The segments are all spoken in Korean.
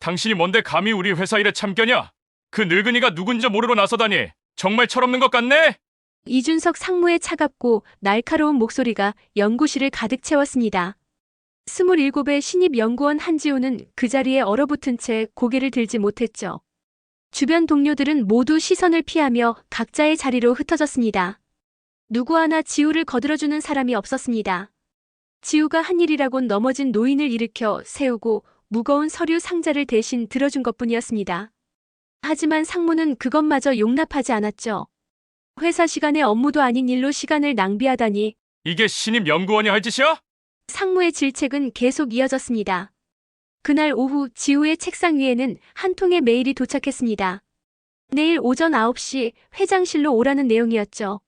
당신이 뭔데 감히 우리 회사 일에 참견이야? 그 늙은이가 누군지 모르러 나서다니 정말 철없는 것 같네? 이준석 상무의 차갑고 날카로운 목소리가 연구실을 가득 채웠습니다. 27의 신입 연구원 한지우는 그 자리에 얼어붙은 채 고개를 들지 못했죠. 주변 동료들은 모두 시선을 피하며 각자의 자리로 흩어졌습니다. 누구 하나 지우를 거들어주는 사람이 없었습니다. 지우가 한 일이라곤 넘어진 노인을 일으켜 세우고 무거운 서류 상자를 대신 들어준 것뿐이었습니다. 하지만 상무는 그것마저 용납하지 않았죠. 회사 시간에 업무도 아닌 일로 시간을 낭비하다니. 이게 신입 연구원이 할 짓이야? 상무의 질책은 계속 이어졌습니다. 그날 오후 지우의 책상 위에는 한 통의 메일이 도착했습니다. 내일 오전 9시 회장실로 오라는 내용이었죠.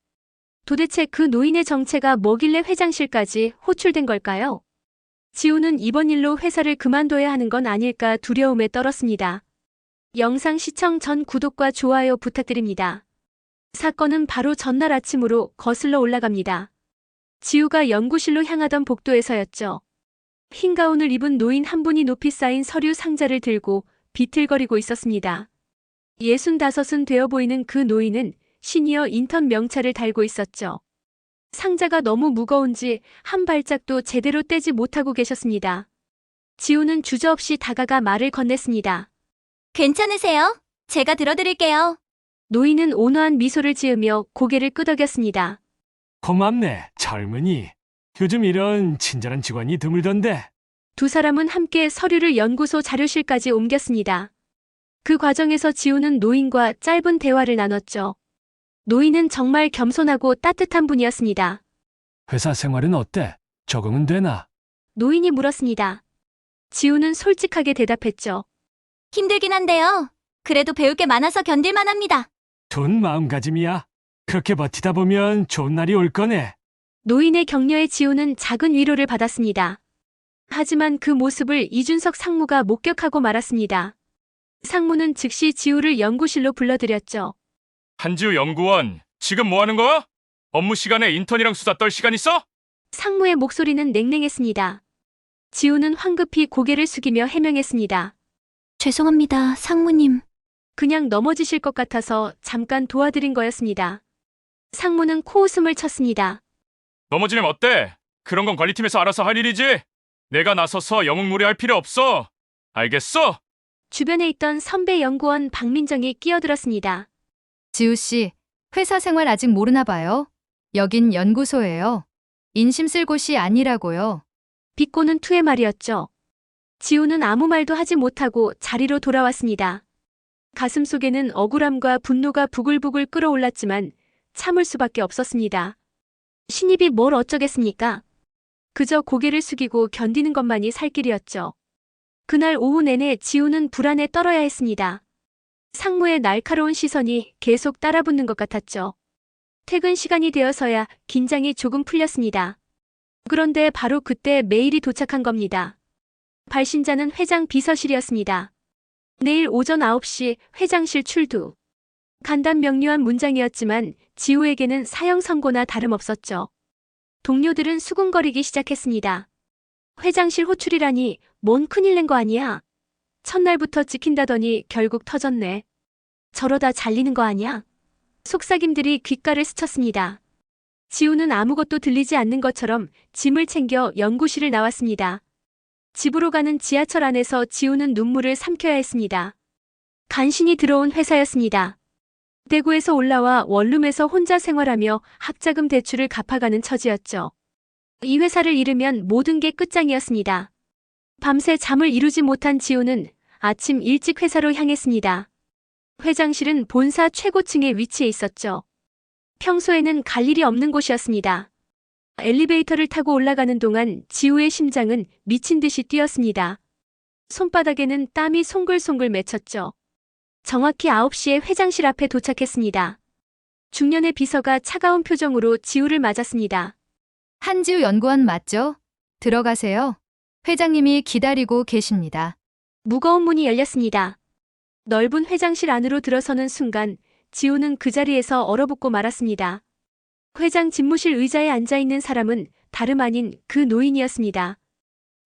도대체 그 노인의 정체가 뭐길래 회장실까지 호출된 걸까요? 지우는 이번 일로 회사를 그만둬야 하는 건 아닐까 두려움에 떨었습니다. 영상 시청 전 구독과 좋아요 부탁드립니다. 사건은 바로 전날 아침으로 거슬러 올라갑니다. 지우가 연구실로 향하던 복도에서였죠. 흰 가운을 입은 노인 한 분이 높이 쌓인 서류 상자를 들고 비틀거리고 있었습니다. 65은 되어 보이는 그 노인은 시니어 인턴 명찰을 달고 있었죠. 상자가 너무 무거운지 한 발짝도 제대로 떼지 못하고 계셨습니다. 지우는 주저없이 다가가 말을 건넸습니다. 괜찮으세요? 제가 들어드릴게요. 노인은 온화한 미소를 지으며 고개를 끄덕였습니다. 고맙네, 젊은이. 요즘 이런 친절한 직원이 드물던데. 두 사람은 함께 서류를 연구소 자료실까지 옮겼습니다. 그 과정에서 지우는 노인과 짧은 대화를 나눴죠. 노인은 정말 겸손하고 따뜻한 분이었습니다. 회사 생활은 어때? 적응은 되나? 노인이 물었습니다. 지우는 솔직하게 대답했죠. 힘들긴 한데요. 그래도 배울 게 많아서 견딜만 합니다. 좋은 마음가짐이야. 그렇게 버티다 보면 좋은 날이 올 거네. 노인의 격려에 지우는 작은 위로를 받았습니다. 하지만 그 모습을 이준석 상무가 목격하고 말았습니다. 상무는 즉시 지우를 연구실로 불러들였죠. 한지우 연구원, 지금 뭐 하는 거야? 업무 시간에 인턴이랑 수다 떨 시간 있어? 상무의 목소리는 냉랭했습니다. 지우는 황급히 고개를 숙이며 해명했습니다. 죄송합니다, 상무님. 그냥 넘어지실 것 같아서 잠깐 도와드린 거였습니다. 상무는 코웃음을 쳤습니다. 넘어지면 어때? 그런 건 관리팀에서 알아서 할 일이지. 내가 나서서 영웅몰이할 필요 없어. 알겠어? 주변에 있던 선배 연구원 박민정이 끼어들었습니다. 지우 씨, 회사 생활 아직 모르나 봐요. 여긴 연구소예요. 인심 쓸 곳이 아니라고요. 비꼬는 투의 말이었죠. 지우는 아무 말도 하지 못하고 자리로 돌아왔습니다. 가슴 속에는 억울함과 분노가 부글부글 끓어올랐지만 참을 수밖에 없었습니다. 신입이 뭘 어쩌겠습니까? 그저 고개를 숙이고 견디는 것만이 살 길이었죠. 그날 오후 내내 지우는 불안에 떨어야 했습니다. 상무의 날카로운 시선이 계속 따라붙는 것 같았죠. 퇴근 시간이 되어서야 긴장이 조금 풀렸습니다. 그런데 바로 그때 메일이 도착한 겁니다. 발신자는 회장 비서실이었습니다. 내일 오전 9시 회장실 출두. 간단 명료한 문장이었지만 지우에게는 사형 선고나 다름없었죠. 동료들은 수군거리기 시작했습니다. 회장실 호출이라니 뭔 큰일 낸 거 아니야? 첫날부터 지킨다더니 결국 터졌네. 저러다 잘리는 거 아니야? 속삭임들이 귓가를 스쳤습니다. 지우는 아무것도 들리지 않는 것처럼 짐을 챙겨 연구실을 나왔습니다. 집으로 가는 지하철 안에서 지우는 눈물을 삼켜야 했습니다. 간신히 들어온 회사였습니다. 대구에서 올라와 원룸에서 혼자 생활하며 학자금 대출을 갚아가는 처지였죠. 이 회사를 잃으면 모든 게 끝장이었습니다. 밤새 잠을 이루지 못한 지우는 아침 일찍 회사로 향했습니다. 회장실은 본사 최고층에 위치해 있었죠. 평소에는 갈 일이 없는 곳이었습니다. 엘리베이터를 타고 올라가는 동안 지우의 심장은 미친 듯이 뛰었습니다. 손바닥에는 땀이 송글송글 맺혔죠. 정확히 9시에 회장실 앞에 도착했습니다. 중년의 비서가 차가운 표정으로 지우를 맞았습니다. 한지우 연구원 맞죠? 들어가세요. 회장님이 기다리고 계십니다. 무거운 문이 열렸습니다. 넓은 회장실 안으로 들어서는 순간 지우는 그 자리에서 얼어붙고 말았습니다. 회장 집무실 의자에 앉아있는 사람은 다름 아닌 그 노인이었습니다.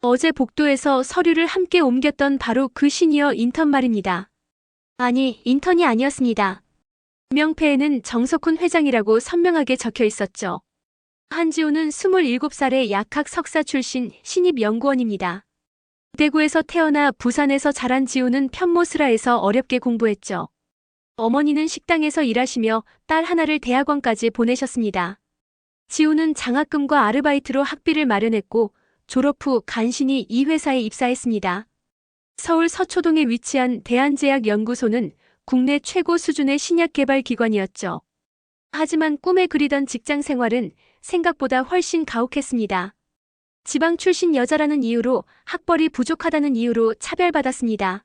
어제 복도에서 서류를 함께 옮겼던 바로 그 시니어 인턴 말입니다. 아니, 인턴이 아니었습니다. 명패에는 정석훈 회장이라고 선명하게 적혀 있었죠. 한지우는 27살의 약학 석사 출신 신입 연구원입니다. 대구에서 태어나 부산에서 자란 지우는 편모스라에서 어렵게 공부했죠. 어머니는 식당에서 일하시며 딸 하나를 대학원까지 보내셨습니다. 지우는 장학금과 아르바이트로 학비를 마련했고 졸업 후 간신히 이 회사에 입사했습니다. 서울 서초동에 위치한 대한제약연구소는 국내 최고 수준의 신약 개발 기관이었죠. 하지만 꿈에 그리던 직장 생활은 생각보다 훨씬 가혹했습니다. 지방 출신 여자라는 이유로 학벌이 부족하다는 이유로 차별받았습니다.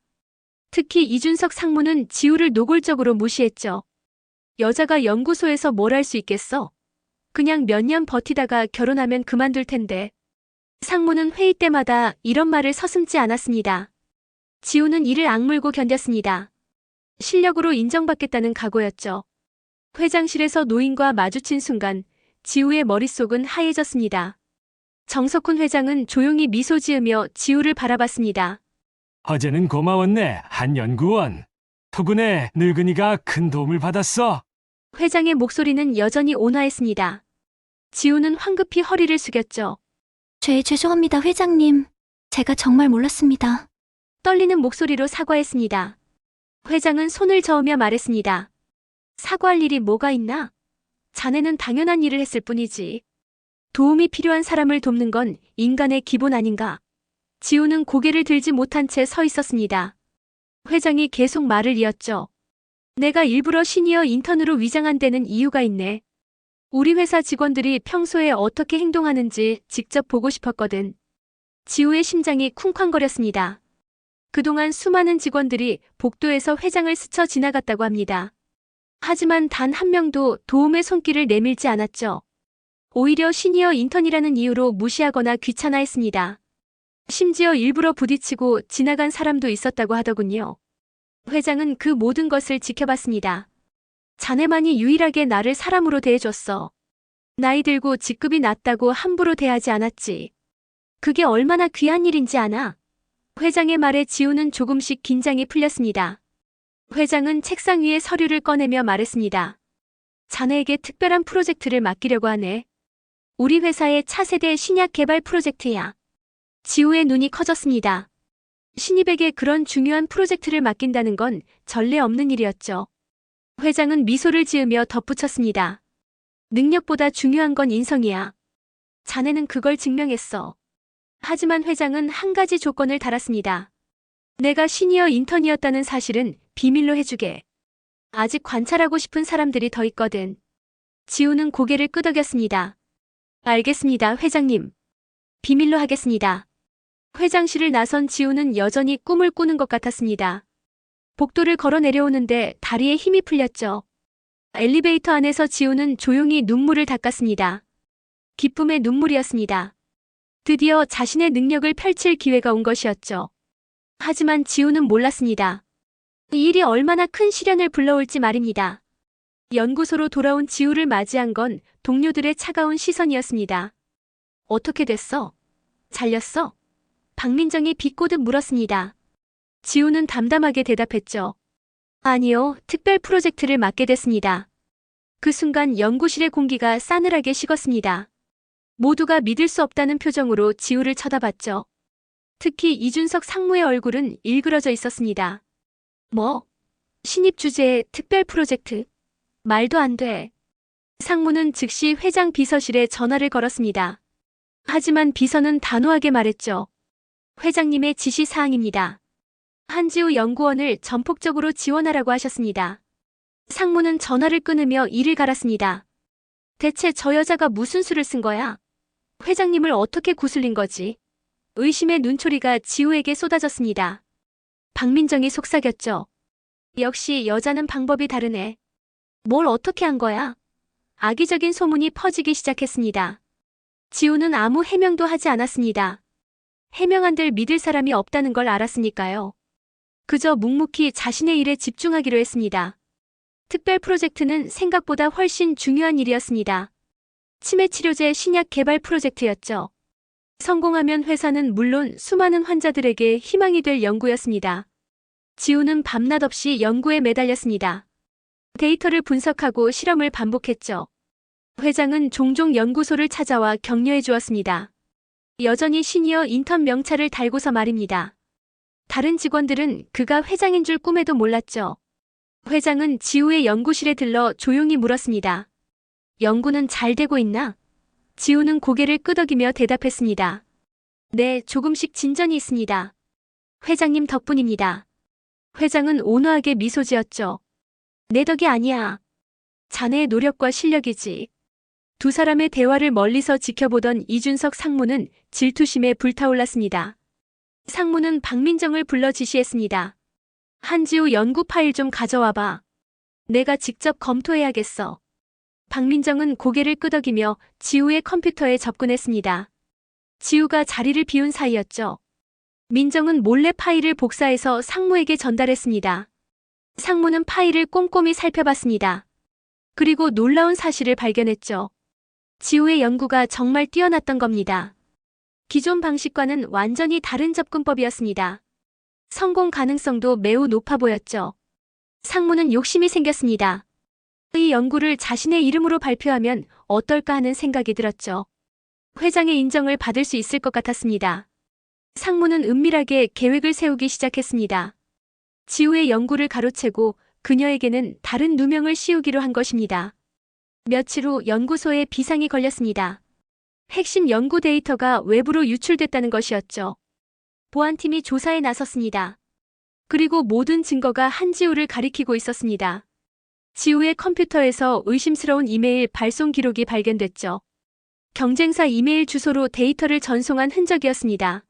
특히 이준석 상무는 지우를 노골적으로 무시했죠. 여자가 연구소에서 뭘 할 수 있겠어? 그냥 몇 년 버티다가 결혼하면 그만둘 텐데. 상무는 회의 때마다 이런 말을 서슴지 않았습니다. 지우는 이를 악물고 견뎠습니다. 실력으로 인정받겠다는 각오였죠. 회장실에서 노인과 마주친 순간 지우의 머릿속은 하얘졌습니다. 정석훈 회장은 조용히 미소 지으며 지우를 바라봤습니다. 어제는 고마웠네, 한 연구원. 덕분에 늙은이가 큰 도움을 받았어. 회장의 목소리는 여전히 온화했습니다. 지우는 황급히 허리를 숙였죠. 죄송합니다, 회장님. 제가 정말 몰랐습니다. 떨리는 목소리로 사과했습니다. 회장은 손을 저으며 말했습니다. 사과할 일이 뭐가 있나? 자네는 당연한 일을 했을 뿐이지. 도움이 필요한 사람을 돕는 건 인간의 기본 아닌가? 지우는 고개를 들지 못한 채 서 있었습니다. 회장이 계속 말을 이었죠. 내가 일부러 시니어 인턴으로 위장한 데는 이유가 있네. 우리 회사 직원들이 평소에 어떻게 행동하는지 직접 보고 싶었거든. 지우의 심장이 쿵쾅거렸습니다. 그동안 수많은 직원들이 복도에서 회장을 스쳐 지나갔다고 합니다. 하지만 단 한 명도 도움의 손길을 내밀지 않았죠. 오히려 시니어 인턴이라는 이유로 무시하거나 귀찮아했습니다. 심지어 일부러 부딪히고 지나간 사람도 있었다고 하더군요. 회장은 그 모든 것을 지켜봤습니다. 자네만이 유일하게 나를 사람으로 대해줬어. 나이 들고 직급이 낮다고 함부로 대하지 않았지. 그게 얼마나 귀한 일인지 아나? 회장의 말에 지우는 조금씩 긴장이 풀렸습니다. 회장은 책상 위에 서류를 꺼내며 말했습니다. 자네에게 특별한 프로젝트를 맡기려고 하네. 우리 회사의 차세대 신약 개발 프로젝트야. 지우의 눈이 커졌습니다. 신입에게 그런 중요한 프로젝트를 맡긴다는 건 전례 없는 일이었죠. 회장은 미소를 지으며 덧붙였습니다. 능력보다 중요한 건 인성이야. 자네는 그걸 증명했어. 하지만 회장은 한 가지 조건을 달았습니다. 내가 시니어 인턴이었다는 사실은 비밀로 해주게. 아직 관찰하고 싶은 사람들이 더 있거든. 지우는 고개를 끄덕였습니다. 알겠습니다, 회장님. 비밀로 하겠습니다. 회장실을 나선 지우는 여전히 꿈을 꾸는 것 같았습니다. 복도를 걸어 내려오는데 다리에 힘이 풀렸죠. 엘리베이터 안에서 지우는 조용히 눈물을 닦았습니다. 기쁨의 눈물이었습니다. 드디어 자신의 능력을 펼칠 기회가 온 것이었죠. 하지만 지우는 몰랐습니다. 이 일이 얼마나 큰 시련을 불러올지 말입니다. 연구소로 돌아온 지우를 맞이한 건 동료들의 차가운 시선이었습니다. 어떻게 됐어? 잘렸어? 박민정이 비꼬듯 물었습니다. 지우는 담담하게 대답했죠. 아니요, 특별 프로젝트를 맡게 됐습니다. 그 순간 연구실의 공기가 싸늘하게 식었습니다. 모두가 믿을 수 없다는 표정으로 지우를 쳐다봤죠. 특히 이준석 상무의 얼굴은 일그러져 있었습니다. 뭐? 신입 주제에 특별 프로젝트? 말도 안 돼. 상무는 즉시 회장 비서실에 전화를 걸었습니다. 하지만 비서는 단호하게 말했죠. 회장님의 지시사항입니다. 한지우 연구원을 전폭적으로 지원하라고 하셨습니다. 상무는 전화를 끊으며 이를 갈았습니다. 대체 저 여자가 무슨 수를 쓴 거야? 회장님을 어떻게 구슬린 거지? 의심의 눈초리가 지우에게 쏟아졌습니다. 박민정이 속삭였죠. 역시 여자는 방법이 다르네. 뭘 어떻게 한 거야? 악의적인 소문이 퍼지기 시작했습니다. 지우는 아무 해명도 하지 않았습니다. 해명한들 믿을 사람이 없다는 걸 알았으니까요. 그저 묵묵히 자신의 일에 집중하기로 했습니다. 특별 프로젝트는 생각보다 훨씬 중요한 일이었습니다. 치매 치료제 신약 개발 프로젝트였죠. 성공하면 회사는 물론 수많은 환자들에게 희망이 될 연구였습니다. 지우는 밤낮 없이 연구에 매달렸습니다. 데이터를 분석하고 실험을 반복했죠. 회장은 종종 연구소를 찾아와 격려해 주었습니다. 여전히 시니어 인턴 명찰을 달고서 말입니다. 다른 직원들은 그가 회장인 줄 꿈에도 몰랐죠. 회장은 지우의 연구실에 들러 조용히 물었습니다. 연구는 잘 되고 있나? 지우는 고개를 끄덕이며 대답했습니다. 네, 조금씩 진전이 있습니다. 회장님 덕분입니다. 회장은 온화하게 미소 지었죠. 내 덕이 아니야. 자네의 노력과 실력이지. 두 사람의 대화를 멀리서 지켜보던 이준석 상무는 질투심에 불타올랐습니다. 상무는 박민정을 불러 지시했습니다. 한지우 연구 파일 좀 가져와봐. 내가 직접 검토해야겠어. 박민정은 고개를 끄덕이며 지우의 컴퓨터에 접근했습니다. 지우가 자리를 비운 사이였죠. 민정은 몰래 파일을 복사해서 상무에게 전달했습니다. 상무는 파일을 꼼꼼히 살펴봤습니다. 그리고 놀라운 사실을 발견했죠. 지우의 연구가 정말 뛰어났던 겁니다. 기존 방식과는 완전히 다른 접근법이었습니다. 성공 가능성도 매우 높아 보였죠. 상무는 욕심이 생겼습니다. 이 연구를 자신의 이름으로 발표하면 어떨까 하는 생각이 들었죠. 회장의 인정을 받을 수 있을 것 같았습니다. 상무는 은밀하게 계획을 세우기 시작했습니다. 지우의 연구를 가로채고 그녀에게는 다른 누명을 씌우기로 한 것입니다. 며칠 후 연구소에 비상이 걸렸습니다. 핵심 연구 데이터가 외부로 유출됐다는 것이었죠. 보안팀이 조사에 나섰습니다. 그리고 모든 증거가 한지우를 가리키고 있었습니다. 지우의 컴퓨터에서 의심스러운 이메일 발송 기록이 발견됐죠. 경쟁사 이메일 주소로 데이터를 전송한 흔적이었습니다.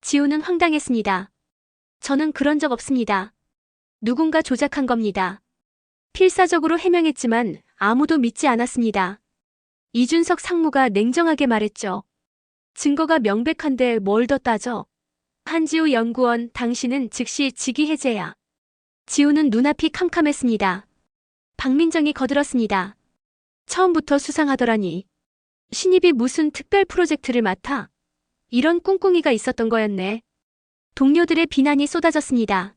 지우는 황당했습니다. 저는 그런 적 없습니다. 누군가 조작한 겁니다. 필사적으로 해명했지만 아무도 믿지 않았습니다. 이준석 상무가 냉정하게 말했죠. 증거가 명백한데 뭘 더 따져? 한지우 연구원, 당신은 즉시 직위 해제야. 지우는 눈앞이 캄캄했습니다. 박민정이 거들었습니다. 처음부터 수상하더라니. 신입이 무슨 특별 프로젝트를 맡아? 이런 꿍꿍이가 있었던 거였네. 동료들의 비난이 쏟아졌습니다.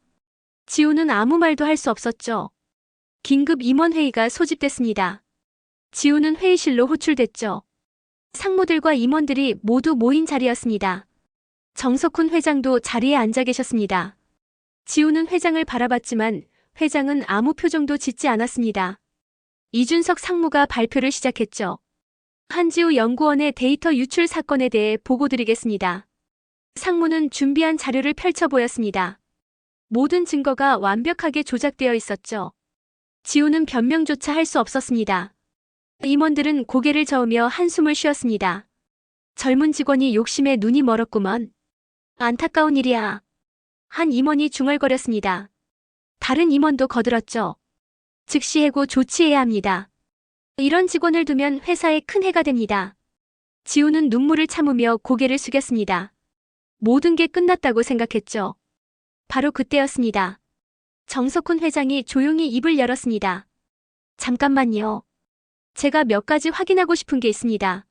지우는 아무 말도 할 수 없었죠. 긴급 임원회의가 소집됐습니다. 지우는 회의실로 호출됐죠. 상무들과 임원들이 모두 모인 자리였습니다. 정석훈 회장도 자리에 앉아 계셨습니다. 지우는 회장을 바라봤지만 회장은 아무 표정도 짓지 않았습니다. 이준석 상무가 발표를 시작했죠. 한지우 연구원의 데이터 유출 사건에 대해 보고드리겠습니다. 상무는 준비한 자료를 펼쳐 보였습니다. 모든 증거가 완벽하게 조작되어 있었죠. 지우는 변명조차 할 수 없었습니다. 임원들은 고개를 저으며 한숨을 쉬었습니다. 젊은 직원이 욕심에 눈이 멀었구먼. 안타까운 일이야. 한 임원이 중얼거렸습니다. 다른 임원도 거들었죠. 즉시 해고 조치해야 합니다. 이런 직원을 두면 회사에 큰 해가 됩니다. 지우는 눈물을 참으며 고개를 숙였습니다. 모든 게 끝났다고 생각했죠. 바로 그때였습니다. 정석훈 회장이 조용히 입을 열었습니다. 잠깐만요. 제가 몇 가지 확인하고 싶은 게 있습니다.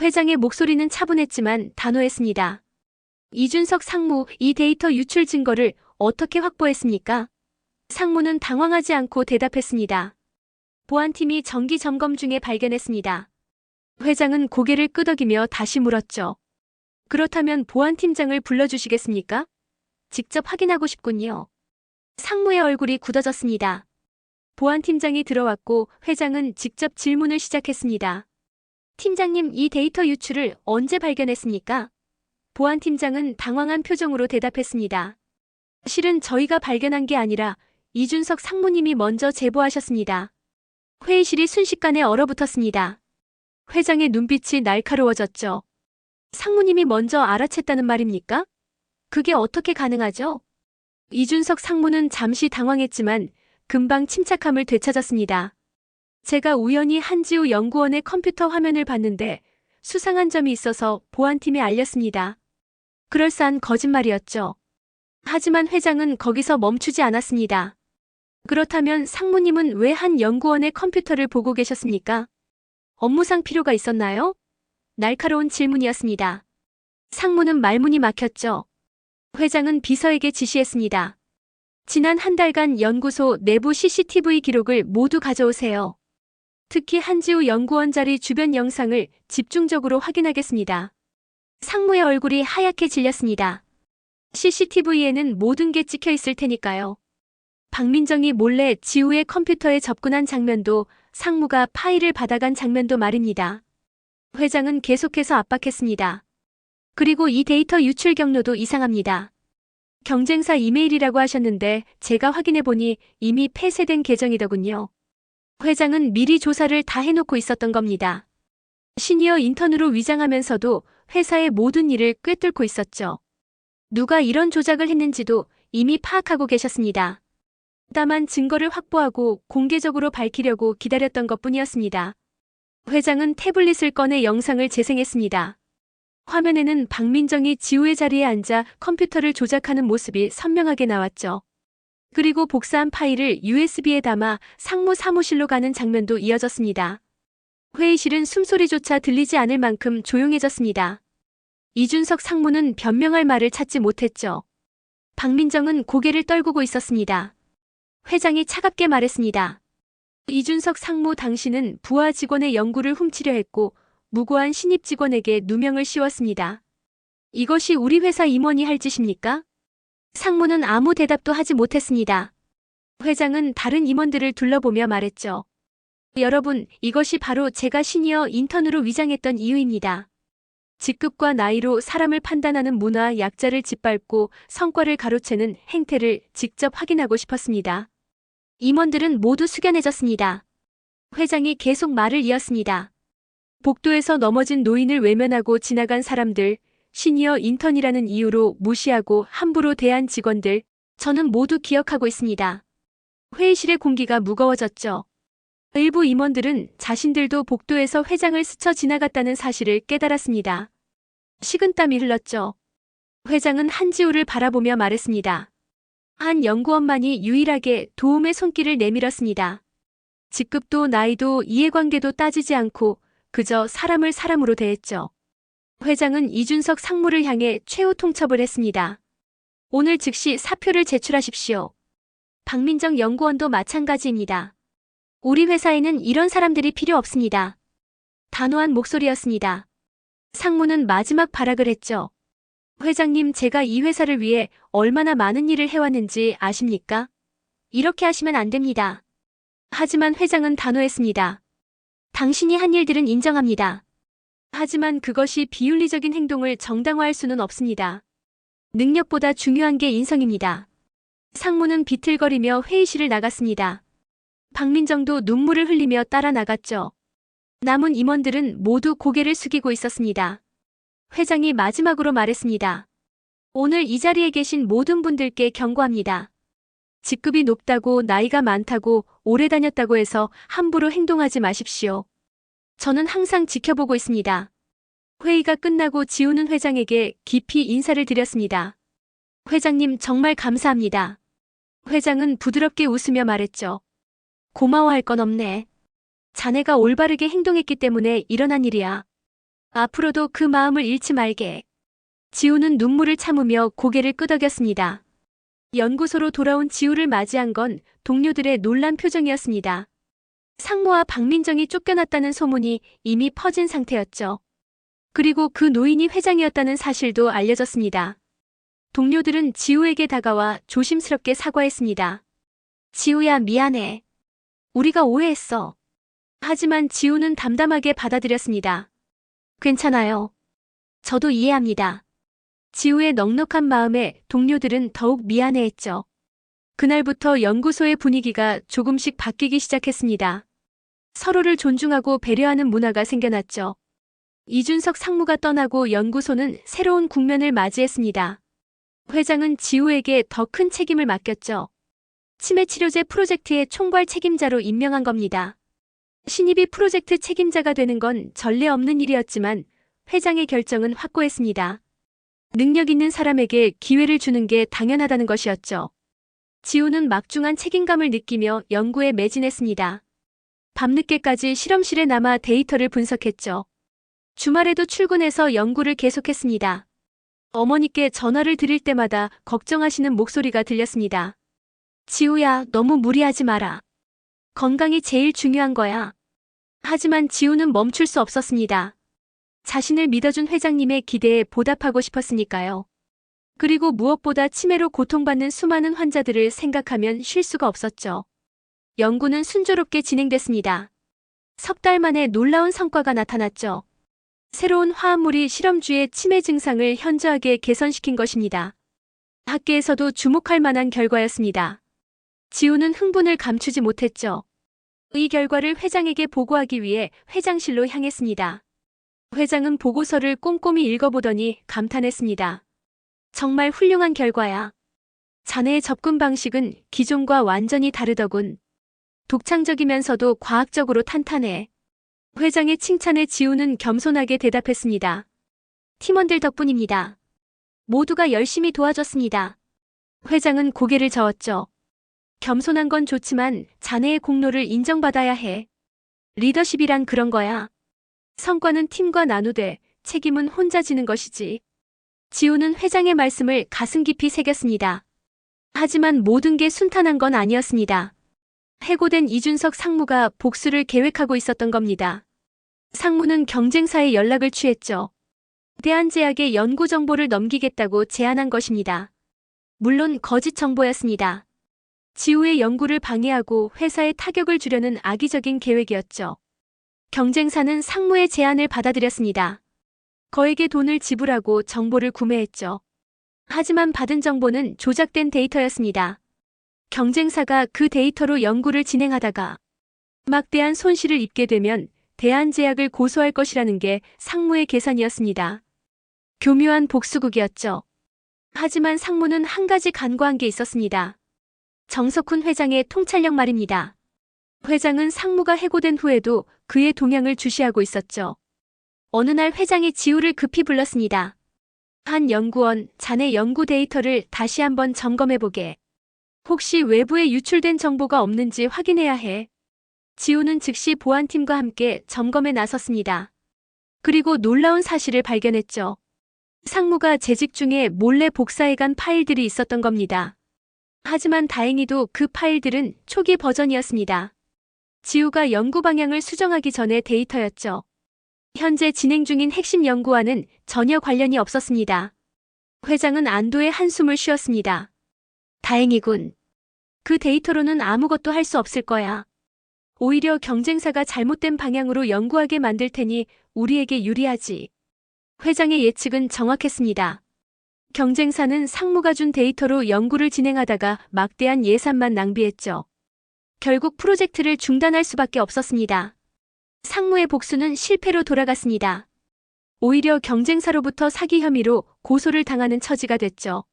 회장의 목소리는 차분했지만 단호했습니다. 이준석 상무, 이 데이터 유출 증거를 어떻게 확보했습니까? 상무는 당황하지 않고 대답했습니다. 보안팀이 정기 점검 중에 발견했습니다. 회장은 고개를 끄덕이며 다시 물었죠. 그렇다면 보안팀장을 불러주시겠습니까? 직접 확인하고 싶군요. 상무의 얼굴이 굳어졌습니다. 보안팀장이 들어왔고 회장은 직접 질문을 시작했습니다. 팀장님, 이 데이터 유출을 언제 발견했습니까? 보안팀장은 당황한 표정으로 대답했습니다. 실은 저희가 발견한 게 아니라 이준석 상무님이 먼저 제보하셨습니다. 회의실이 순식간에 얼어붙었습니다. 회장의 눈빛이 날카로워졌죠. 상무님이 먼저 알아챘다는 말입니까? 그게 어떻게 가능하죠? 이준석 상무는 잠시 당황했지만 금방 침착함을 되찾았습니다. 제가 우연히 한지우 연구원의 컴퓨터 화면을 봤는데 수상한 점이 있어서 보안팀에 알렸습니다. 그럴싸한 거짓말이었죠. 하지만 회장은 거기서 멈추지 않았습니다. 그렇다면 상무님은 왜 한 연구원의 컴퓨터를 보고 계셨습니까? 업무상 필요가 있었나요? 날카로운 질문이었습니다. 상무는 말문이 막혔죠. 회장은 비서에게 지시했습니다. 지난 한 달간 연구소 내부 CCTV 기록을 모두 가져오세요. 특히 한지우 연구원 자리 주변 영상을 집중적으로 확인하겠습니다. 상무의 얼굴이 하얗게 질렸습니다. CCTV에는 모든 게 찍혀 있을 테니까요. 박민정이 몰래 지우의 컴퓨터에 접근한 장면도 상무가 파일을 받아간 장면도 말입니다. 회장은 계속해서 압박했습니다. 그리고 이 데이터 유출 경로도 이상합니다. 경쟁사 이메일이라고 하셨는데 제가 확인해보니 이미 폐쇄된 계정이더군요. 회장은 미리 조사를 다 해놓고 있었던 겁니다. 시니어 인턴으로 위장하면서도 회사의 모든 일을 꿰뚫고 있었죠. 누가 이런 조작을 했는지도 이미 파악하고 계셨습니다. 다만 증거를 확보하고 공개적으로 밝히려고 기다렸던 것뿐이었습니다. 회장은 태블릿을 꺼내 영상을 재생했습니다. 화면에는 박민정이 지우의 자리에 앉아 컴퓨터를 조작하는 모습이 선명하게 나왔죠. 그리고 복사한 파일을 USB에 담아 상무 사무실로 가는 장면도 이어졌습니다. 회의실은 숨소리조차 들리지 않을 만큼 조용해졌습니다. 이준석 상무는 변명할 말을 찾지 못했죠. 박민정은 고개를 떨구고 있었습니다. 회장이 차갑게 말했습니다. 이준석 상무, 당신은 부하 직원의 연구를 훔치려 했고 무고한 신입 직원에게 누명을 씌웠습니다. 이것이 우리 회사 임원이 할 짓입니까? 상무는 아무 대답도 하지 못했습니다. 회장은 다른 임원들을 둘러보며 말했죠. 여러분, 이것이 바로 제가 시니어 인턴으로 위장했던 이유입니다. 직급과 나이로 사람을 판단하는 문화 약자를 짓밟고 성과를 가로채는 행태를 직접 확인하고 싶었습니다. 임원들은 모두 숙연해졌습니다. 회장이 계속 말을 이었습니다. 복도에서 넘어진 노인을 외면하고 지나간 사람들, 시니어 인턴이라는 이유로 무시하고 함부로 대한 직원들, 저는 모두 기억하고 있습니다. 회의실의 공기가 무거워졌죠. 일부 임원들은 자신들도 복도에서 회장을 스쳐 지나갔다는 사실을 깨달았습니다. 식은땀이 흘렀죠. 회장은 한지우를 바라보며 말했습니다. 한 연구원만이 유일하게 도움의 손길을 내밀었습니다. 직급도 나이도 이해관계도 따지지 않고 그저 사람을 사람으로 대했죠. 회장은 이준석 상무를 향해 최후 통첩을 했습니다. 오늘 즉시 사표를 제출하십시오. 박민정 연구원도 마찬가지입니다. 우리 회사에는 이런 사람들이 필요 없습니다. 단호한 목소리였습니다. 상무는 마지막 발악을 했죠. 회장님, 제가 이 회사를 위해 얼마나 많은 일을 해왔는지 아십니까? 이렇게 하시면 안 됩니다. 하지만 회장은 단호했습니다. 당신이 한 일들은 인정합니다. 하지만 그것이 비윤리적인 행동을 정당화할 수는 없습니다. 능력보다 중요한 게 인성입니다. 상무는 비틀거리며 회의실을 나갔습니다. 박민정도 눈물을 흘리며 따라 나갔죠. 남은 임원들은 모두 고개를 숙이고 있었습니다. 회장이 마지막으로 말했습니다. 오늘 이 자리에 계신 모든 분들께 경고합니다. 직급이 높다고, 나이가 많다고, 오래 다녔다고 해서 함부로 행동하지 마십시오. 저는 항상 지켜보고 있습니다. 회의가 끝나고 지우는 회장에게 깊이 인사를 드렸습니다. 회장님, 정말 감사합니다. 회장은 부드럽게 웃으며 말했죠. 고마워할 건 없네. 자네가 올바르게 행동했기 때문에 일어난 일이야. 앞으로도 그 마음을 잃지 말게. 지우는 눈물을 참으며 고개를 끄덕였습니다. 연구소로 돌아온 지우를 맞이한 건 동료들의 놀란 표정이었습니다. 상무와 박민정이 쫓겨났다는 소문이 이미 퍼진 상태였죠. 그리고 그 노인이 회장이었다는 사실도 알려졌습니다. 동료들은 지우에게 다가와 조심스럽게 사과했습니다. 지우야, 미안해. 우리가 오해했어. 하지만 지우는 담담하게 받아들였습니다. 괜찮아요. 저도 이해합니다. 지우의 넉넉한 마음에 동료들은 더욱 미안해했죠. 그날부터 연구소의 분위기가 조금씩 바뀌기 시작했습니다. 서로를 존중하고 배려하는 문화가 생겨났죠. 이준석 상무가 떠나고 연구소는 새로운 국면을 맞이했습니다. 회장은 지우에게 더 큰 책임을 맡겼죠. 치매치료제 프로젝트의 총괄 책임자로 임명한 겁니다. 신입이 프로젝트 책임자가 되는 건 전례 없는 일이었지만 회장의 결정은 확고했습니다. 능력 있는 사람에게 기회를 주는 게 당연하다는 것이었죠. 지우는 막중한 책임감을 느끼며 연구에 매진했습니다. 밤늦게까지 실험실에 남아 데이터를 분석했죠. 주말에도 출근해서 연구를 계속했습니다. 어머니께 전화를 드릴 때마다 걱정하시는 목소리가 들렸습니다. 지우야, 너무 무리하지 마라. 건강이 제일 중요한 거야. 하지만 지우는 멈출 수 없었습니다. 자신을 믿어준 회장님의 기대에 보답하고 싶었으니까요. 그리고 무엇보다 치매로 고통받는 수많은 환자들을 생각하면 쉴 수가 없었죠. 연구는 순조롭게 진행됐습니다. 석 달 만에 놀라운 성과가 나타났죠. 새로운 화합물이 실험주의 치매 증상을 현저하게 개선시킨 것입니다. 학계에서도 주목할 만한 결과였습니다. 지우는 흥분을 감추지 못했죠. 이 결과를 회장에게 보고하기 위해 회장실로 향했습니다. 회장은 보고서를 꼼꼼히 읽어보더니 감탄했습니다. 정말 훌륭한 결과야. 자네의 접근 방식은 기존과 완전히 다르더군. 독창적이면서도 과학적으로 탄탄해. 회장의 칭찬에 지우는 겸손하게 대답했습니다. 팀원들 덕분입니다. 모두가 열심히 도와줬습니다. 회장은 고개를 저었죠. 겸손한 건 좋지만 자네의 공로를 인정받아야 해. 리더십이란 그런 거야. 성과는 팀과 나누되 책임은 혼자 지는 것이지. 지우는 회장의 말씀을 가슴 깊이 새겼습니다. 하지만 모든 게 순탄한 건 아니었습니다. 해고된 이준석 상무가 복수를 계획하고 있었던 겁니다. 상무는 경쟁사에 연락을 취했죠. 대한제약에 연구 정보를 넘기겠다고 제안한 것입니다. 물론 거짓 정보였습니다. 지우의 연구를 방해하고 회사에 타격을 주려는 악의적인 계획이었죠. 경쟁사는 상무의 제안을 받아들였습니다. 거액의 돈을 지불하고 정보를 구매했죠. 하지만 받은 정보는 조작된 데이터였습니다. 경쟁사가 그 데이터로 연구를 진행하다가 막대한 손실을 입게 되면 대한제약을 고소할 것이라는 게 상무의 계산이었습니다. 교묘한 복수극이었죠. 하지만 상무는 한 가지 간과한 게 있었습니다. 정석훈 회장의 통찰력 말입니다. 회장은 상무가 해고된 후에도 그의 동향을 주시하고 있었죠. 어느 날 회장이 지우를 급히 불렀습니다. 한 연구원, 자네 연구 데이터를 다시 한번 점검해보게. 혹시 외부에 유출된 정보가 없는지 확인해야 해. 지우는 즉시 보안팀과 함께 점검에 나섰습니다. 그리고 놀라운 사실을 발견했죠. 상무가 재직 중에 몰래 복사해간 파일들이 있었던 겁니다. 하지만 다행히도 그 파일들은 초기 버전이었습니다. 지우가 연구 방향을 수정하기 전의 데이터였죠. 현재 진행 중인 핵심 연구와는 전혀 관련이 없었습니다. 회장은 안도의 한숨을 쉬었습니다. 다행이군. 그 데이터로는 아무것도 할 수 없을 거야. 오히려 경쟁사가 잘못된 방향으로 연구하게 만들 테니 우리에게 유리하지. 회장의 예측은 정확했습니다. 경쟁사는 상무가 준 데이터로 연구를 진행하다가 막대한 예산만 낭비했죠. 결국 프로젝트를 중단할 수밖에 없었습니다. 상무의 복수는 실패로 돌아갔습니다. 오히려 경쟁사로부터 사기 혐의로 고소를 당하는 처지가 됐죠.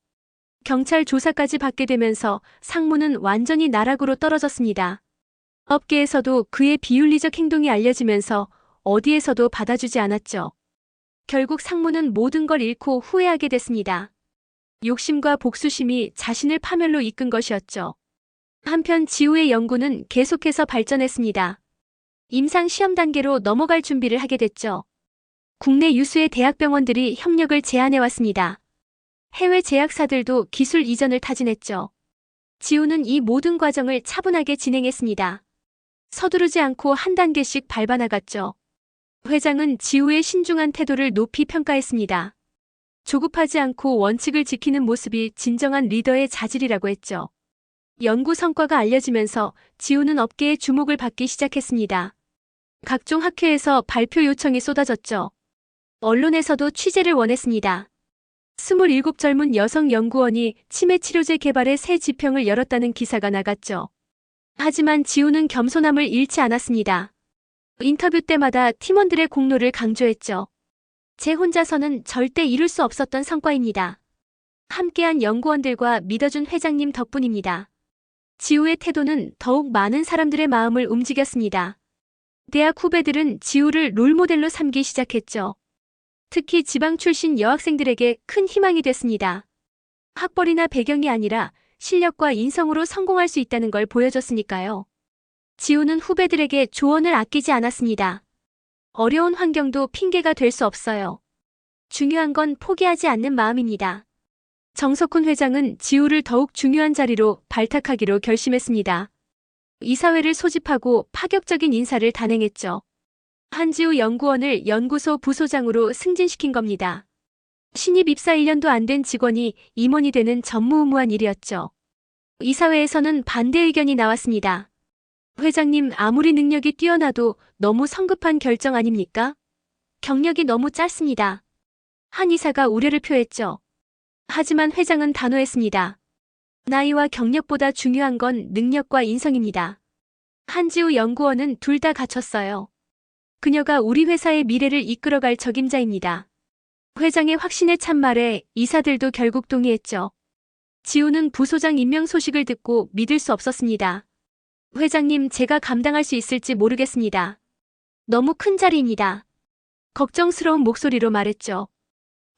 경찰 조사까지 받게 되면서 상무는 완전히 나락으로 떨어졌습니다. 업계에서도 그의 비윤리적 행동이 알려지면서 어디에서도 받아주지 않았죠. 결국 상무는 모든 걸 잃고 후회하게 됐습니다. 욕심과 복수심이 자신을 파멸로 이끈 것이었죠. 한편 지우의 연구는 계속해서 발전했습니다. 임상 시험 단계로 넘어갈 준비를 하게 됐죠. 국내 유수의 대학병원들이 협력을 제안해왔습니다. 해외 제약사들도 기술 이전을 타진했죠. 지우는 이 모든 과정을 차분하게 진행했습니다. 서두르지 않고 한 단계씩 밟아나갔죠. 회장은 지우의 신중한 태도를 높이 평가했습니다. 조급하지 않고 원칙을 지키는 모습이 진정한 리더의 자질이라고 했죠. 연구 성과가 알려지면서 지우는 업계의 주목을 받기 시작했습니다. 각종 학회에서 발표 요청이 쏟아졌죠. 언론에서도 취재를 원했습니다. 27 젊은 여성 연구원이 치매 치료제 개발의 새 지평을 열었다는 기사가 나갔죠. 하지만 지우는 겸손함을 잃지 않았습니다. 인터뷰 때마다 팀원들의 공로를 강조했죠. 제 혼자서는 절대 이룰 수 없었던 성과입니다. 함께한 연구원들과 믿어준 회장님 덕분입니다. 지우의 태도는 더욱 많은 사람들의 마음을 움직였습니다. 대학 후배들은 지우를 롤모델로 삼기 시작했죠. 특히 지방 출신 여학생들에게 큰 희망이 됐습니다. 학벌이나 배경이 아니라 실력과 인성으로 성공할 수 있다는 걸 보여줬으니까요. 지우는 후배들에게 조언을 아끼지 않았습니다. 어려운 환경도 핑계가 될 수 없어요. 중요한 건 포기하지 않는 마음입니다. 정석훈 회장은 지우를 더욱 중요한 자리로 발탁하기로 결심했습니다. 이사회를 소집하고 파격적인 인사를 단행했죠. 한지우 연구원을 연구소 부소장으로 승진시킨 겁니다. 신입 입사 1년도 안 된 직원이 임원이 되는 전무후무한 일이었죠. 이사회에서는 반대 의견이 나왔습니다. 회장님, 아무리 능력이 뛰어나도 너무 성급한 결정 아닙니까? 경력이 너무 짧습니다. 한 이사가 우려를 표했죠. 하지만 회장은 단호했습니다. 나이와 경력보다 중요한 건 능력과 인성입니다. 한지우 연구원은 둘 다 갖췄어요. 그녀가 우리 회사의 미래를 이끌어갈 적임자입니다. 회장의 확신에 찬 말에 이사들도 결국 동의했죠. 지우는 부소장 임명 소식을 듣고 믿을 수 없었습니다. 회장님, 제가 감당할 수 있을지 모르겠습니다. 너무 큰 자리입니다. 걱정스러운 목소리로 말했죠.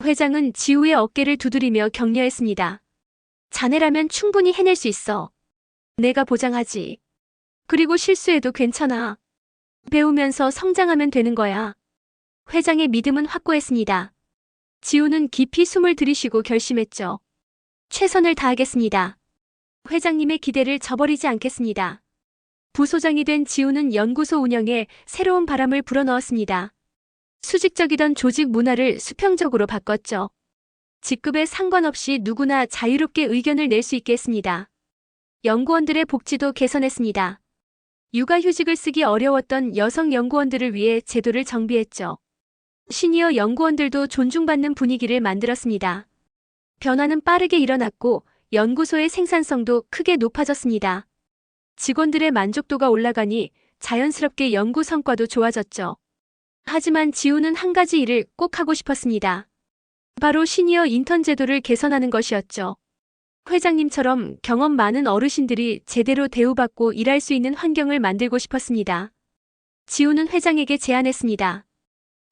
회장은 지우의 어깨를 두드리며 격려했습니다. 자네라면 충분히 해낼 수 있어. 내가 보장하지. 그리고 실수해도 괜찮아. 배우면서 성장하면 되는 거야. 회장의 믿음은 확고했습니다. 지우는 깊이 숨을 들이쉬고 결심했죠. 최선을 다하겠습니다. 회장님의 기대를 저버리지 않겠습니다. 부소장이 된 지우는 연구소 운영에 새로운 바람을 불어넣었습니다. 수직적이던 조직 문화를 수평적으로 바꿨죠. 직급에 상관없이 누구나 자유롭게 의견을 낼 수 있게 했습니다. 연구원들의 복지도 개선했습니다. 육아휴직을 쓰기 어려웠던 여성 연구원들을 위해 제도를 정비했죠. 시니어 연구원들도 존중받는 분위기를 만들었습니다. 변화는 빠르게 일어났고 연구소의 생산성도 크게 높아졌습니다. 직원들의 만족도가 올라가니 자연스럽게 연구 성과도 좋아졌죠. 하지만 지우는 한 가지 일을 꼭 하고 싶었습니다. 바로 시니어 인턴 제도를 개선하는 것이었죠. 회장님처럼 경험 많은 어르신들이 제대로 대우받고 일할 수 있는 환경을 만들고 싶었습니다. 지우는 회장에게 제안했습니다.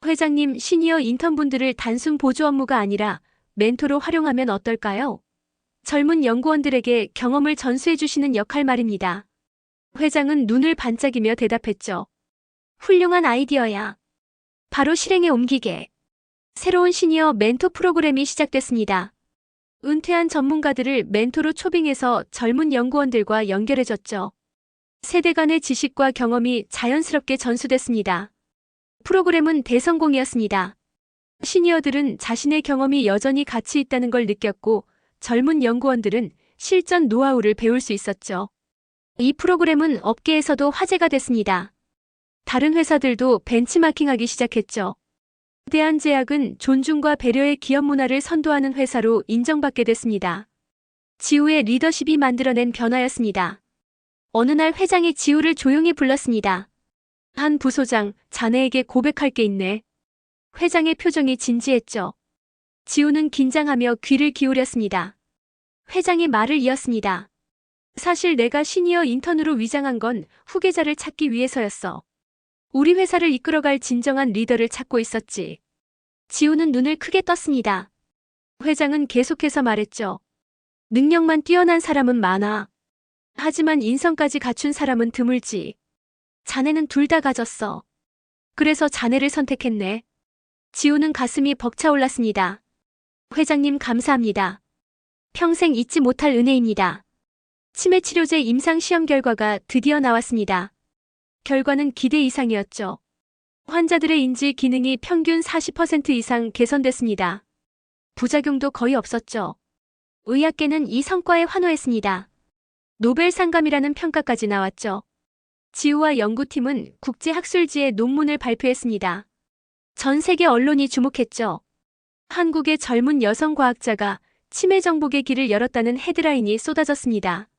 회장님, 시니어 인턴분들을 단순 보조 업무가 아니라 멘토로 활용하면 어떨까요? 젊은 연구원들에게 경험을 전수해 주시는 역할 말입니다. 회장은 눈을 반짝이며 대답했죠. 훌륭한 아이디어야. 바로 실행에 옮기게. 새로운 시니어 멘토 프로그램이 시작됐습니다. 은퇴한 전문가들을 멘토로 초빙해서 젊은 연구원들과 연결해줬죠. 세대 간의 지식과 경험이 자연스럽게 전수됐습니다. 프로그램은 대성공이었습니다. 시니어들은 자신의 경험이 여전히 가치 있다는 걸 느꼈고 젊은 연구원들은 실전 노하우를 배울 수 있었죠. 이 프로그램은 업계에서도 화제가 됐습니다. 다른 회사들도 벤치마킹하기 시작했죠. 대한제약은 존중과 배려의 기업 문화를 선도하는 회사로 인정받게 됐습니다. 지우의 리더십이 만들어낸 변화였습니다. 어느 날 회장이 지우를 조용히 불렀습니다. 한 부소장, 자네에게 고백할 게 있네. 회장의 표정이 진지했죠. 지우는 긴장하며 귀를 기울였습니다. 회장이 말을 이었습니다. 사실 내가 시니어 인턴으로 위장한 건 후계자를 찾기 위해서였어. 우리 회사를 이끌어갈 진정한 리더를 찾고 있었지. 지우는 눈을 크게 떴습니다. 회장은 계속해서 말했죠. 능력만 뛰어난 사람은 많아. 하지만 인성까지 갖춘 사람은 드물지. 자네는 둘 다 가졌어. 그래서 자네를 선택했네. 지우는 가슴이 벅차올랐습니다. 회장님, 감사합니다. 평생 잊지 못할 은혜입니다. 치매 치료제 임상 시험 결과가 드디어 나왔습니다. 결과는 기대 이상이었죠. 환자들의 인지 기능이 평균 40% 이상 개선됐습니다. 부작용도 거의 없었죠. 의학계는 이 성과에 환호했습니다. 노벨상감이라는 평가까지 나왔죠. 지우와 연구팀은 국제학술지에 논문을 발표했습니다. 전 세계 언론이 주목했죠. 한국의 젊은 여성 과학자가 치매 정복의 길을 열었다는 헤드라인이 쏟아졌습니다.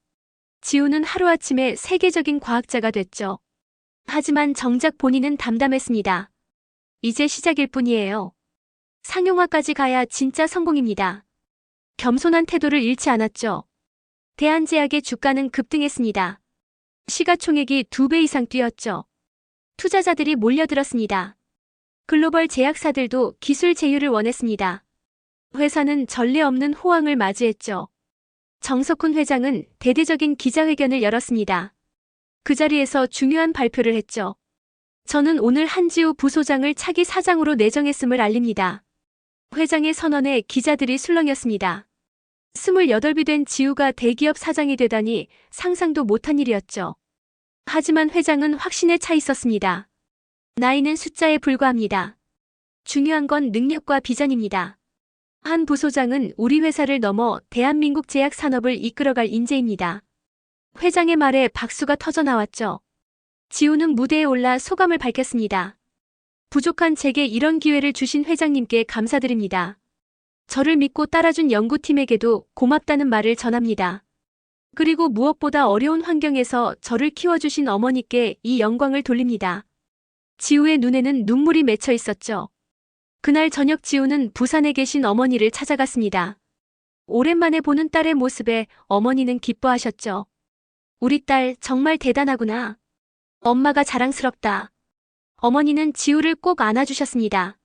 지우는 하루아침에 세계적인 과학자가 됐죠. 하지만 정작 본인은 담담했습니다. 이제 시작일 뿐이에요. 상용화까지 가야 진짜 성공입니다. 겸손한 태도를 잃지 않았죠. 대한제약의 주가는 급등했습니다. 시가총액이 2배 이상 뛰었죠. 투자자들이 몰려들었습니다. 글로벌 제약사들도 기술 제휴를 원했습니다. 회사는 전례 없는 호황을 맞이했죠. 정석훈 회장은 대대적인 기자회견을 열었습니다. 그 자리에서 중요한 발표를 했죠. 저는 오늘 한지우 부소장을 차기 사장으로 내정했음을 알립니다. 회장의 선언에 기자들이 술렁였습니다. 28이 된 지우가 대기업 사장이 되다니 상상도 못한 일이었죠. 하지만 회장은 확신에 차 있었습니다. 나이는 숫자에 불과합니다. 중요한 건 능력과 비전입니다. 한 부소장은 우리 회사를 넘어 대한민국 제약 산업을 이끌어갈 인재입니다. 회장의 말에 박수가 터져 나왔죠. 지우는 무대에 올라 소감을 밝혔습니다. 부족한 제게 이런 기회를 주신 회장님께 감사드립니다. 저를 믿고 따라준 연구팀에게도 고맙다는 말을 전합니다. 그리고 무엇보다 어려운 환경에서 저를 키워주신 어머니께 이 영광을 돌립니다. 지우의 눈에는 눈물이 맺혀 있었죠. 그날 저녁 지우는 부산에 계신 어머니를 찾아갔습니다. 오랜만에 보는 딸의 모습에 어머니는 기뻐하셨죠. 우리 딸 정말 대단하구나. 엄마가 자랑스럽다. 어머니는 지우를 꼭 안아주셨습니다.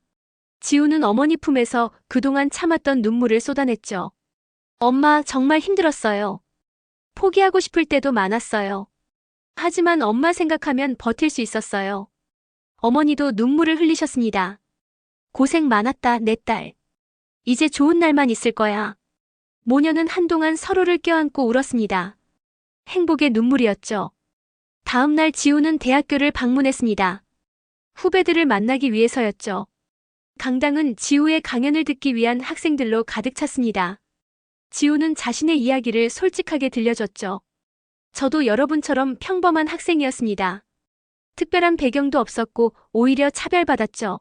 지우는 어머니 품에서 그동안 참았던 눈물을 쏟아냈죠. 엄마 정말 힘들었어요. 포기하고 싶을 때도 많았어요. 하지만 엄마 생각하면 버틸 수 있었어요. 어머니도 눈물을 흘리셨습니다. 고생 많았다, 내 딸. 이제 좋은 날만 있을 거야. 모녀는 한동안 서로를 껴안고 울었습니다. 행복의 눈물이었죠. 다음 날 지우는 대학교를 방문했습니다. 후배들을 만나기 위해서였죠. 강당은 지우의 강연을 듣기 위한 학생들로 가득 찼습니다. 지우는 자신의 이야기를 솔직하게 들려줬죠. 저도 여러분처럼 평범한 학생이었습니다. 특별한 배경도 없었고 오히려 차별받았죠.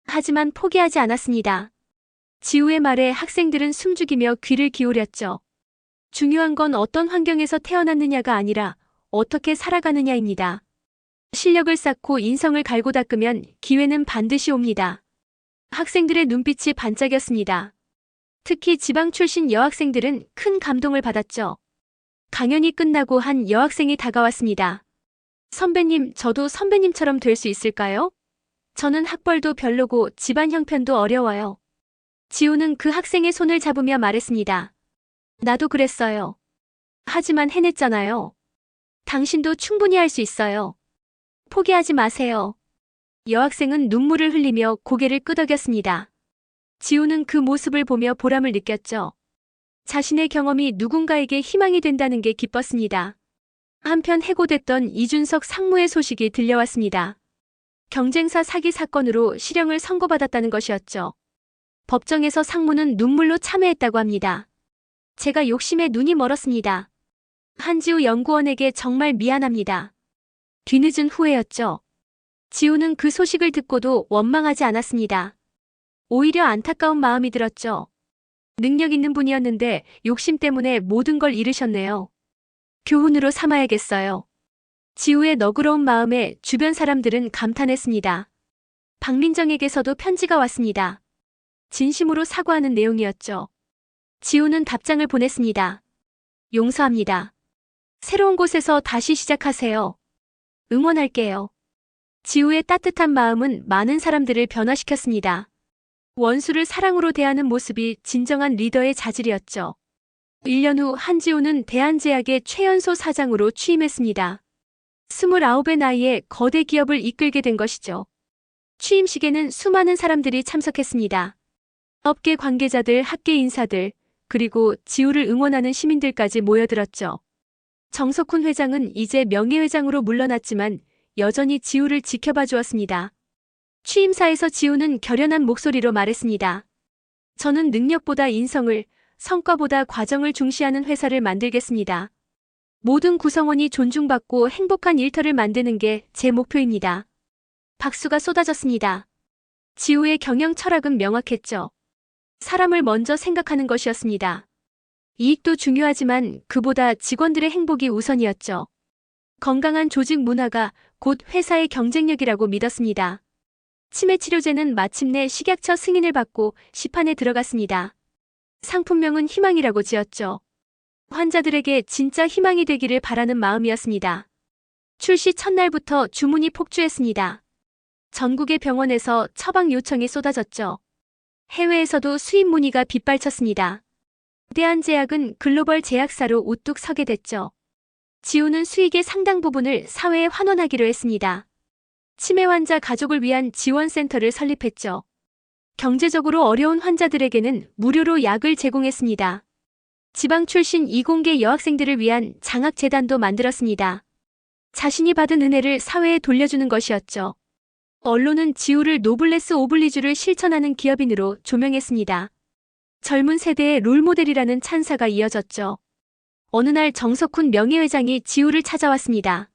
하지만 포기하지 않았습니다. 지우의 말에 학생들은 숨죽이며 귀를 기울였죠. 중요한 건 어떤 환경에서 태어났느냐가 아니라 어떻게 살아가느냐입니다. 실력을 쌓고 인성을 갈고 닦으면 기회는 반드시 옵니다. 학생들의 눈빛이 반짝였습니다. 특히 지방 출신 여학생들은 큰 감동을 받았죠. 강연이 끝나고 한 여학생이 다가왔습니다. 선배님, 저도 선배님처럼 될 수 있을까요? 저는 학벌도 별로고 집안 형편도 어려워요. 지우는 그 학생의 손을 잡으며 말했습니다. 나도 그랬어요. 하지만 해냈잖아요. 당신도 충분히 할 수 있어요. 포기하지 마세요. 여학생은 눈물을 흘리며 고개를 끄덕였습니다. 지우는 그 모습을 보며 보람을 느꼈죠. 자신의 경험이 누군가에게 희망이 된다는 게 기뻤습니다. 한편 해고됐던 이준석 상무의 소식이 들려왔습니다. 경쟁사 사기 사건으로 실형을 선고받았다는 것이었죠. 법정에서 상무는 눈물로 참회했다고 합니다. 제가 욕심에 눈이 멀었습니다. 한지우 연구원에게 정말 미안합니다. 뒤늦은 후회였죠. 지우는 그 소식을 듣고도 원망하지 않았습니다. 오히려 안타까운 마음이 들었죠. 능력 있는 분이었는데 욕심 때문에 모든 걸 잃으셨네요. 교훈으로 삼아야겠어요. 지우의 너그러운 마음에 주변 사람들은 감탄했습니다. 박민정에게서도 편지가 왔습니다. 진심으로 사과하는 내용이었죠. 지우는 답장을 보냈습니다. 용서합니다. 새로운 곳에서 다시 시작하세요. 응원할게요. 지우의 따뜻한 마음은 많은 사람들을 변화시켰습니다. 원수를 사랑으로 대하는 모습이 진정한 리더의 자질이었죠. 1년 후 한지우는 대한제약의 최연소 사장으로 취임했습니다. 29의 나이에 거대 기업을 이끌게 된 것이죠. 취임식에는 수많은 사람들이 참석했습니다. 업계 관계자들, 학계 인사들, 그리고 지우를 응원하는 시민들까지 모여들었죠. 정석훈 회장은 이제 명예회장으로 물러났지만 여전히 지우를 지켜봐 주었습니다. 취임사에서 지우는 결연한 목소리로 말했습니다. 저는 능력보다 인성을, 성과보다 과정을 중시하는 회사를 만들겠습니다. 모든 구성원이 존중받고 행복한 일터를 만드는 게 제 목표입니다. 박수가 쏟아졌습니다. 지우의 경영 철학은 명확했죠. 사람을 먼저 생각하는 것이었습니다. 이익도 중요하지만 그보다 직원들의 행복이 우선이었죠. 건강한 조직 문화가 곧 회사의 경쟁력이라고 믿었습니다. 치매 치료제는 마침내 식약처 승인을 받고 시판에 들어갔습니다. 상품명은 희망이라고 지었죠. 환자들에게 진짜 희망이 되기를 바라는 마음이었습니다. 출시 첫날부터 주문이 폭주했습니다. 전국의 병원에서 처방 요청이 쏟아졌죠. 해외에서도 수입 문의가 빗발쳤습니다. 대한제약은 글로벌 제약사로 우뚝 서게 됐죠. 지우는 수익의 상당 부분을 사회에 환원하기로 했습니다. 치매 환자 가족을 위한 지원센터를 설립했죠. 경제적으로 어려운 환자들에게는 무료로 약을 제공했습니다. 지방 출신 이공계 여학생들을 위한 장학재단도 만들었습니다. 자신이 받은 은혜를 사회에 돌려주는 것이었죠. 언론은 지우를 노블레스 오블리주를 실천하는 기업인으로 조명했습니다. 젊은 세대의 롤모델이라는 찬사가 이어졌죠. 어느 날 정석훈 명예회장이 지우를 찾아왔습니다.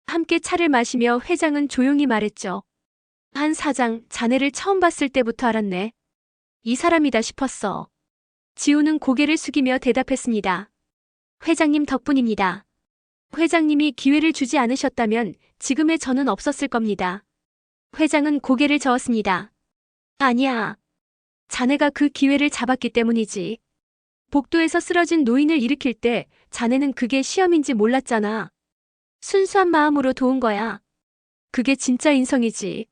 함께 차를 마시며 회장은 조용히 말했죠. 한 사장, 자네를 처음 봤을 때부터 알았네. 이 사람이다 싶었어. 지우는 고개를 숙이며 대답했습니다. 회장님 덕분입니다. 회장님이 기회를 주지 않으셨다면 지금의 저는 없었을 겁니다. 회장은 고개를 저었습니다. 아니야. 자네가 그 기회를 잡았기 때문이지. 복도에서 쓰러진 노인을 일으킬 때 자네는 그게 시험인지 몰랐잖아. 순수한 마음으로 도운 거야. 그게 진짜 인성이지.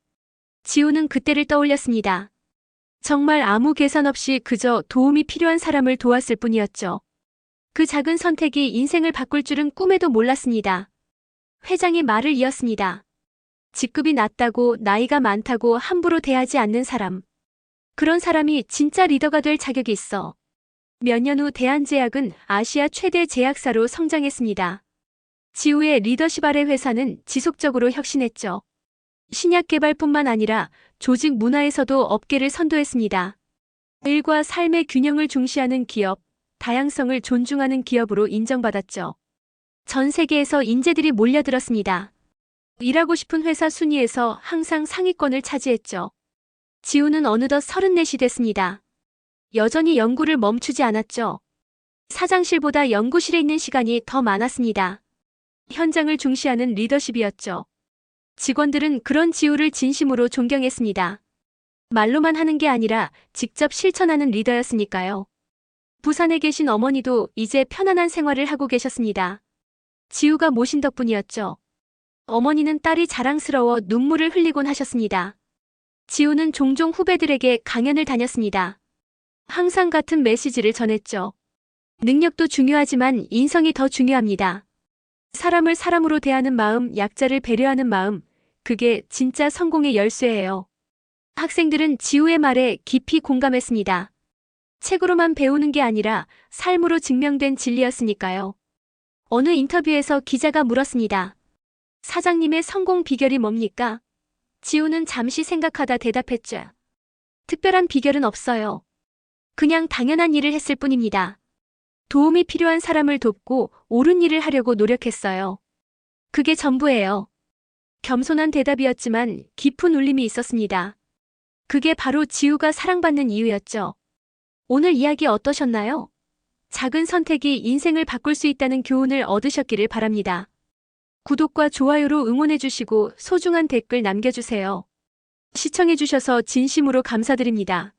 지우는 그때를 떠올렸습니다. 정말 아무 계산 없이 그저 도움이 필요한 사람을 도왔을 뿐이었죠. 그 작은 선택이 인생을 바꿀 줄은 꿈에도 몰랐습니다. 회장이 말을 이었습니다. 직급이 낮다고 나이가 많다고 함부로 대하지 않는 사람. 그런 사람이 진짜 리더가 될 자격이 있어. 몇 년 후 대한제약은 아시아 최대 제약사로 성장했습니다. 지우의 리더십 아래 회사는 지속적으로 혁신했죠. 신약 개발뿐만 아니라 조직 문화에서도 업계를 선도했습니다. 일과 삶의 균형을 중시하는 기업, 다양성을 존중하는 기업으로 인정받았죠. 전 세계에서 인재들이 몰려들었습니다. 일하고 싶은 회사 순위에서 항상 상위권을 차지했죠. 지우는 어느덧 34이 됐습니다. 여전히 연구를 멈추지 않았죠. 사장실보다 연구실에 있는 시간이 더 많았습니다. 현장을 중시하는 리더십이었죠. 직원들은 그런 지우를 진심으로 존경했습니다. 말로만 하는 게 아니라 직접 실천하는 리더였으니까요. 부산에 계신 어머니도 이제 편안한 생활을 하고 계셨습니다. 지우가 모신 덕분이었죠. 어머니는 딸이 자랑스러워 눈물을 흘리곤 하셨습니다. 지우는 종종 후배들에게 강연을 다녔습니다. 항상 같은 메시지를 전했죠. 능력도 중요하지만 인성이 더 중요합니다. 사람을 사람으로 대하는 마음, 약자를 배려하는 마음, 그게 진짜 성공의 열쇠예요. 학생들은 지우의 말에 깊이 공감했습니다. 책으로만 배우는 게 아니라 삶으로 증명된 진리였으니까요. 어느 인터뷰에서 기자가 물었습니다. 사장님의 성공 비결이 뭡니까? 지우는 잠시 생각하다 대답했죠. 특별한 비결은 없어요. 그냥 당연한 일을 했을 뿐입니다. 도움이 필요한 사람을 돕고 옳은 일을 하려고 노력했어요. 그게 전부예요. 겸손한 대답이었지만 깊은 울림이 있었습니다. 그게 바로 지우가 사랑받는 이유였죠. 오늘 이야기 어떠셨나요? 작은 선택이 인생을 바꿀 수 있다는 교훈을 얻으셨기를 바랍니다. 구독과 좋아요로 응원해주시고 소중한 댓글 남겨주세요. 시청해주셔서 진심으로 감사드립니다.